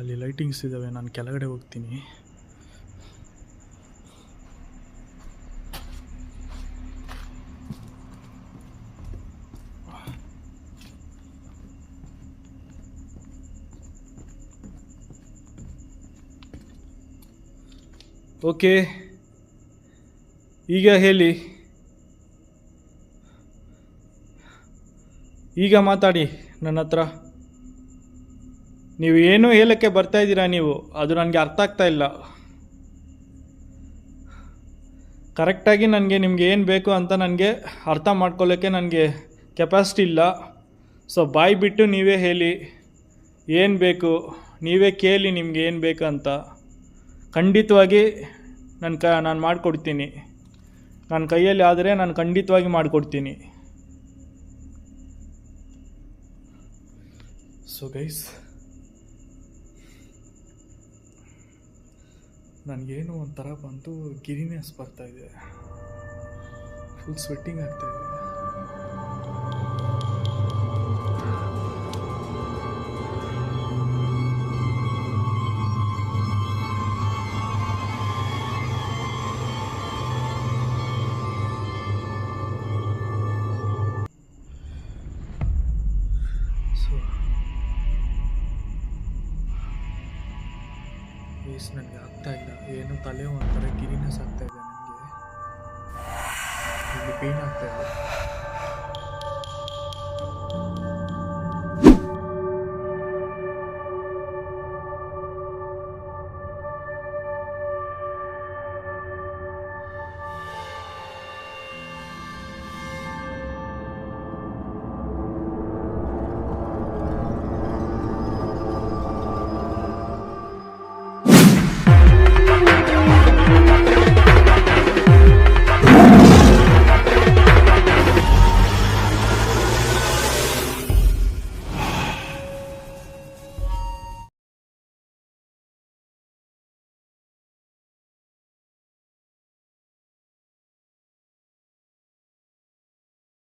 ಅಲ್ಲಿ ಲೈಟಿಂಗ್ಸ್ ಇದ್ದಾವೆ, ನಾನು ಕೆಳಗಡೆ ಹೋಗ್ತೀನಿ. ಓಕೆ, ಈಗ ಹೇಳಿ, ಈಗ ಮಾತಾಡಿ ನನ್ನ ಹತ್ರ. ನೀವು ಏನೂ ಹೇಳಕ್ಕೆ ಬರ್ತಾ ಇದ್ದೀರಾ ನೀವು, ಅದು ನನಗೆ ಅರ್ಥ ಆಗ್ತಾ ಇಲ್ಲ. ಕರೆಕ್ಟಾಗಿ ನಿಮಗೆ ಏನು ಬೇಕು ಅಂತ ನನಗೆ ಅರ್ಥ ಮಾಡ್ಕೊಳ್ಳೋಕ್ಕೆ ನನಗೆ ಕೆಪಾಸಿಟಿ ಇಲ್ಲ. ಸೊ ಬಾಯಿ ಬಿಟ್ಟು ನೀವೇ ಹೇಳಿ, ಏನು ಬೇಕು ನೀವೇ ಕೇಳಿ, ನಿಮ್ಗೆ ಏನು ಬೇಕು ಅಂತ. ಖಂಡಿತವಾಗಿ ನಾನು ಮಾಡಿಕೊಡ್ತೀನಿ. ನನ್ನ ಕೈಯಲ್ಲಿ ಆದರೆ ನಾನು ಖಂಡಿತವಾಗಿ ಮಾಡಿಕೊಡ್ತೀನಿ. ಸೊ ಗೈಸ್, ನನಗೇನು ಒಂಥರ ಬಂದು ಗಿರಿನೆಸ್ ಬರ್ತಾಯಿದೆ, ಫುಲ್ ಸ್ವೆಟ್ಟಿಂಗ್ ಆಗ್ತಾಯಿದೆ. ಸೊ ನನಗೆ ಆಗ್ತಾ ಇಲ್ಲ, ಏನು ತಲೆ ಒಂಥರ ಗಿರಿನೆಸ್ ಆಗ್ತಾ ಇದೆ, ನನಗೆ ಇಲ್ಲಿ ಪೇಯ್ನ್ ಆಗ್ತಾ ಇದೆ.